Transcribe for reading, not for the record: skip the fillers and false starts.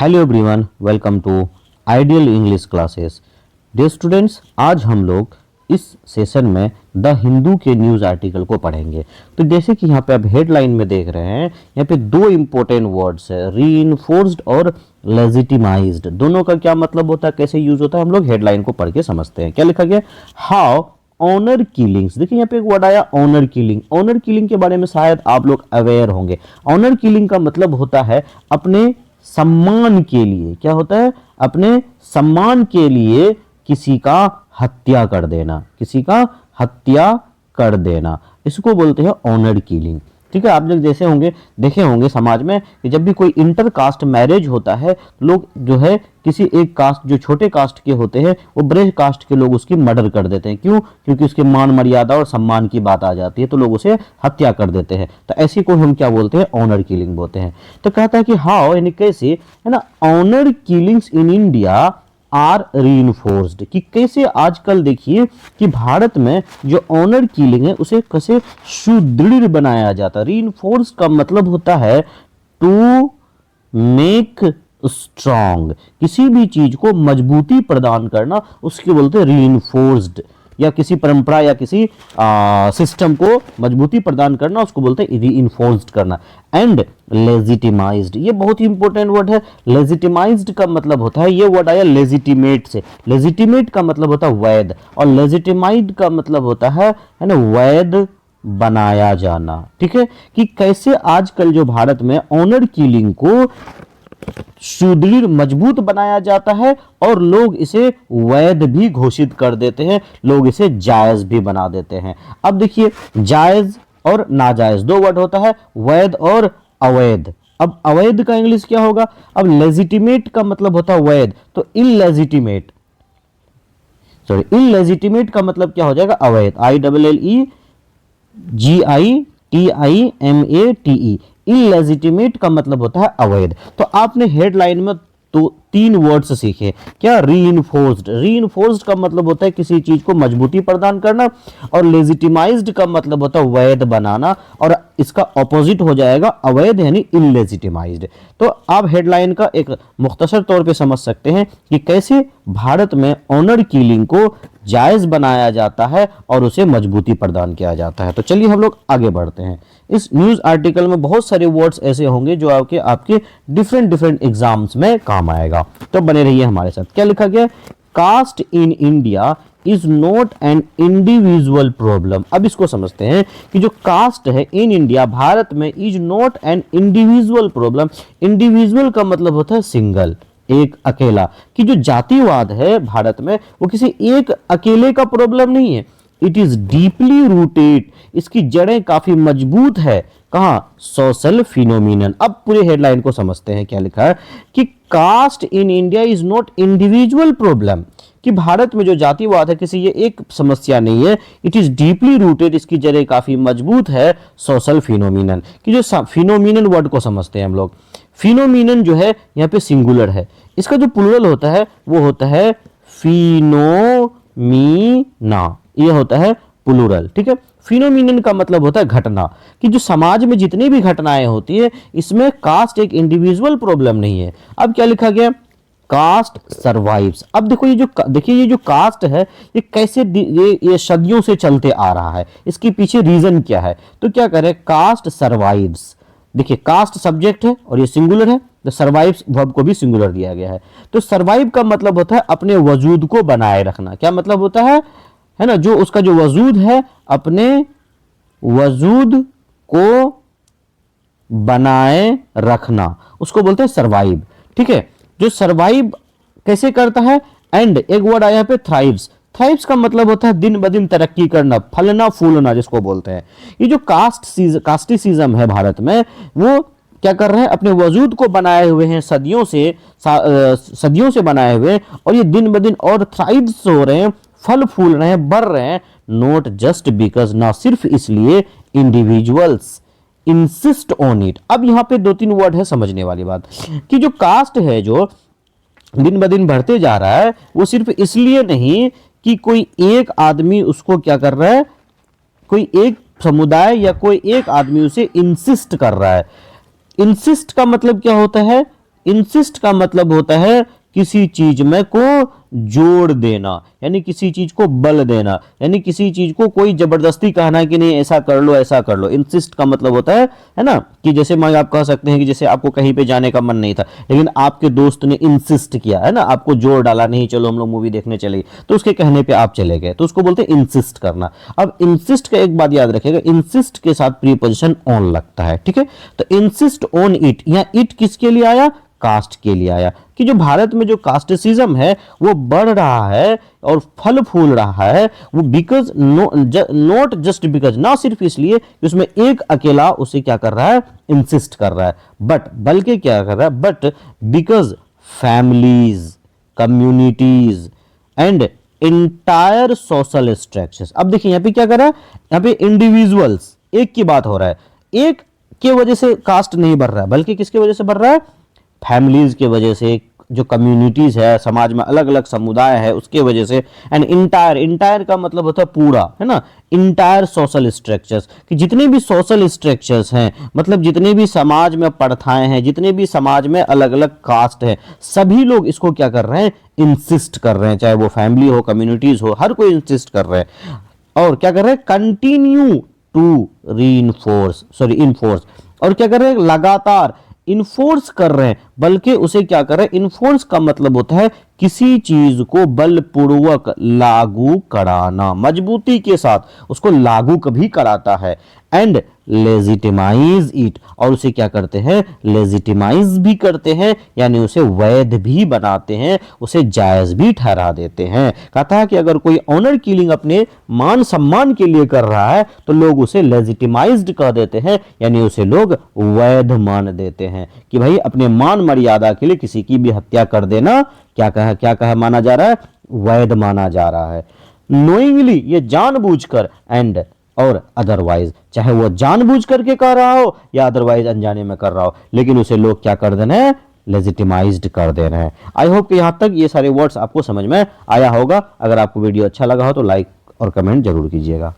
Hello everyone, welcome to ideal English classes. Dear students, आज हम लोग इस सेशन में द हिंदू के न्यूज़ आर्टिकल को पढ़ेंगे। तो जैसे कि यहाँ पे आप हेडलाइन में देख रहे हैं, यहाँ पे दो इंपॉर्टेंट वर्ड्स है, रीइंफोर्स्ड और लेजिटिमाइज्ड। दोनों का क्या मतलब होता है, कैसे यूज होता है, हम लोग हेडलाइन को पढ़ के समझते हैं। क्या लिखा गया, हाउ ऑनर किलिंग्स। देखिए यहाँ पे एक वर्ड आया ऑनर किलिंग। ऑनर किलिंग के बारे में शायद आप लोग अवेयर होंगे। ऑनर किलिंग का मतलब होता है अपने सम्मान के लिए, क्या होता है, अपने सम्मान के लिए किसी का हत्या कर देना, किसी का हत्या कर देना, इसको बोलते हैं ऑनर किलिंग। ठीक है, आप लोग जैसे होंगे, देखे होंगे समाज में कि जब भी कोई इंटर कास्ट मैरिज होता है, लोग जो है किसी एक कास्ट, जो छोटे कास्ट के होते हैं, वो बड़े कास्ट के लोग उसकी मर्डर कर देते हैं। क्यों? क्योंकि उसके मान मर्यादा और सम्मान की बात आ जाती है, तो लोग उसे हत्या कर देते हैं। तो ऐसी को हम क्या बोलते हैं, ऑनर किलिंग बोलते हैं। तो कहता है कि हाउ, यानी कैसे, है ना, honour killings in India are reinforced, कि कैसे आजकल देखिए कि भारत में जो ऑनर किलिंग है उसे कैसे सुदृढ़ बनाया जाता है। रीइंफोर्स का मतलब होता है टू मेक स्ट्रॉन्ग, किसी भी चीज को मजबूती प्रदान करना, उसके बोलते हैं रीइंफोर्स्ड। या किसी परंपरा या किसी सिस्टम को मजबूती प्रदान करना, उसको बोलते हैं रीइंफोर्स्ड करना। एंड लेजिटिमाइज्ड, ये बहुत ही इंपॉर्टेंट वर्ड है। लेजिटिमाइज्ड का मतलब होता है, ये वर्ड आया लेजिटिमेट से। लेजिटिमेट का मतलब होता है वैध, और लेजिटिमाइज्ड का मतलब होता है ना, वैध बनाया जाना। ठीक है, कि कैसे आजकल जो भारत में ऑनर किलिंग को सुदृढ़ मजबूत बनाया जाता है और लोग इसे वैध भी घोषित कर देते हैं, लोग इसे जायज भी बना देते हैं। अब देखिए, जायज और नाजायज दो वर्ड होता है, वैध और अवैध। अब अवैध का इंग्लिश क्या होगा? अब लेजिटिमेट का मतलब होता है वैध, तो इलेजिटिमेट, सॉरी, इलेजिटिमेट का मतलब क्या हो जाएगा, अवैध। ILLEGITIMATE, इलेजिटिमेट का मतलब होता है अवैध। तो आपने हेडलाइन में तो तीन वर्ड्स सीखे, क्या? रीइंफोर्स्ड। रीइंफोर्स्ड का मतलब होता है किसी चीज को मजबूती प्रदान करना, और लेजिटिमाइज्ड का मतलब होता है वैध बनाना, और इसका ऑपोजिट हो जाएगा अवैध यानी इलेजिटिमाइज्ड। तो आप हेडलाइन का एक मुख्तसर तौर पे समझ सकते हैं कि कैसे भारत में ऑनर किलिंग को जायज बनाया जाता है और उसे मजबूती प्रदान किया जाता है। तो चलिए हम लोग आगे बढ़ते हैं। इस न्यूज आर्टिकल में बहुत सारे वर्ड्स ऐसे होंगे जो आपके डिफरेंट एग्जाम्स में काम आएगा, तो बने रहिए हमारे साथ। क्या लिखा गया? Caste in India is not an individual problem. अब इसको समझते हैं कि जो कास्ट है इन इंडिया, भारत में, is not an individual problem. Individual का मतलब होता है सिंगल, एक अकेला, कि जो जातिवाद है भारत में वो किसी एक अकेले का प्रॉब्लम नहीं है। इट इज डीपली रूटेड, इसकी जड़ें काफी मजबूत है। कहां? Social phenomenon. अब पूरे हेडलाइन को समझते हैं। क्या लिखा है कि caste in India is not individual problem, कि भारत में जो जातिवाद है किसी ये एक समस्या नहीं है। इट इज डीपली रूटेड, इसकी जड़ें काफी मजबूत है। सोशल फिनोमिनन, कि जो फिनोमिनन वर्ड को समझते हैं हम लोग। फिनोमिनन जो है यहाँ पे सिंगुलर है, इसका जो प्लूरल होता है वो होता है फिनोमीना, ये होता है प्लूरल। ठीक है, फिनोमिनन का मतलब होता है घटना, कि जो समाज में जितनी भी घटनाएं होती है इसमें कास्ट एक इंडिविजुअल प्रॉब्लम नहीं है। अब क्या लिखा गया? Caste survives. अब देखो ये जो कास्ट है ये कैसे ये सदियों से चलते आ रहा है, इसके पीछे रीजन क्या है? तो क्या करें, कास्ट सर्वाइव्स। देखिए, कास्ट सब्जेक्ट है और ये सिंगुलर है, तो सर्वाइव्स वर्ब को भी सिंगुलर दिया गया है। तो सर्वाइव का मतलब होता है अपने वजूद को बनाए रखना। क्या मतलब होता है ना, जो उसका जो वजूद है, अपने वजूद को बनाए रखना, उसको बोलते हैं सर्वाइव। ठीक है, जो सर्वाइव कैसे करता है? एंड एक वर्ड आया पे थ्राइव्स। थ्राइव्स का मतलब होता है दिन ब दिन तरक्की करना, फलना फूलना, जिसको बोलते हैं। ये जो कास्टिसिज्म है भारत में, वो क्या कर रहे हैं, अपने वजूद को बनाए हुए हैं, सदियों से बनाए हुए, और ये दिन ब दिन और थ्राइव्स हो रहे हैं, फल फूल रहे हैं, बढ़ रहे हैं। नॉट जस्ट बिकॉज, ना सिर्फ इसलिए, इंडिविजुअल्स इंसिस्ट ऑन इट। अब यहाँ पे दो तीन वर्ड है समझने वाली बात, कि जो कास्ट है जो दिन ब दिन बढ़ते जा रहा है, वो सिर्फ इसलिए नहीं कि कोई एक आदमी उसको क्या कर रहा है, कोई एक समुदाय या कोई एक आदमी उसे इंसिस्ट कर रहा है। इंसिस्ट का मतलब क्या होता है? इंसिस्ट का मतलब होता है किसी चीज में को जोड़ देना, यानी किसी चीज को बल देना, यानी किसी चीज को कोई जबरदस्ती कहना कि नहीं ऐसा कर लो ऐसा कर लो। इंसिस्ट का मतलब होता है ना, कि जैसे मैं आप कह सकते हैं कि जैसे आपको कहीं पे जाने का मन नहीं था लेकिन आपके दोस्त ने इंसिस्ट किया है ना, आपको जोर डाला, नहीं चलो हम लोग मूवी देखने चले, तो उसके कहने पे आप चले गए, तो उसको बोलते हैं इंसिस्ट करना। अब इंसिस्ट का एक बात याद रखिएगा, इंसिस्ट के साथ प्रीपोजिशन ऑन लगता है, ठीक है। तो इंसिस्ट ऑन इट, यहाँ इट किसके लिए आया, कास्ट के लिए आया, कि जो भारत में जो कास्टिसिज्म है वो बढ़ रहा है और फल फूल रहा है, वो बिकॉज नॉट जस्ट बिकॉज, ना सिर्फ इसलिए कि उसमें एक अकेला उसे क्या कर रहा है, इंसिस्ट कर रहा है, बट बल्कि क्या कर रहा है, but because families, communities and entire social structures. अब देखिए यहाँ पे क्या कर रहा है, यहाँ पे इंडिविजुअल्स, एक की बात हो रहा है, एक के वजह से कास्ट नहीं बढ़ रहा है, बल्कि किसके वजह से बढ़ रहा है, फैमिलीज के वजह से, जो कम्युनिटीज है, समाज में अलग अलग समुदाय है उसके वजह से, एंड इंटायर, इंटायर का मतलब होता है पूरा, है ना, इंटायर सोशल स्ट्रक्चर्स, कि जितने भी सोशल स्ट्रक्चर्स हैं, मतलब जितने भी समाज में प्रथाएं हैं, जितने भी समाज में अलग अलग कास्ट है, सभी लोग इसको क्या कर रहे हैं, इंसिस्ट कर रहे हैं, चाहे वो फैमिली हो, कम्युनिटीज हो, हर कोई इंसिस्ट कर रहे हैं। और क्या कर रहे हैं, कंटिन्यू टू इनफोर्स, और क्या कर रहे हैं, लगातार इन्फोर्स कर रहे हैं, बल्कि उसे क्या कर रहे हैं, इन्फोर्स का मतलब होता है किसी चीज को बलपूर्वक लागू कराना, मजबूती के साथ उसको लागू कभी कराता है, एंड लेजिटिमाइज इट, और उसे क्या करते हैं, लेजिटिमाइज भी करते हैं, यानी उसे वैध भी बनाते हैं, उसे जायज भी ठहरा देते हैं। कहता है कि अगर कोई ऑनर किलिंग अपने मान सम्मान के लिए कर रहा है तो लोग उसे लेजिटिमाइज्ड कह देते हैं, यानी उसे लोग वैध मान देते हैं, कि भाई अपने मान मर्यादा के लिए किसी की भी हत्या कर देना क्या कहा माना जा रहा है, वैध माना जा रहा है। नोइंगली, ये जानबूझकर, एंड और अदरवाइज, चाहे वो जानबूझ करके कर रहा हो या अदरवाइज अनजाने में कर रहा हो, लेकिन उसे लोग क्या कर देना है, लेजिटिमाइज्ड कर देना है। आई होप कि यहां तक ये सारे वर्ड्स आपको समझ में आया होगा। अगर आपको वीडियो अच्छा लगा हो तो लाइक और कमेंट जरूर कीजिएगा।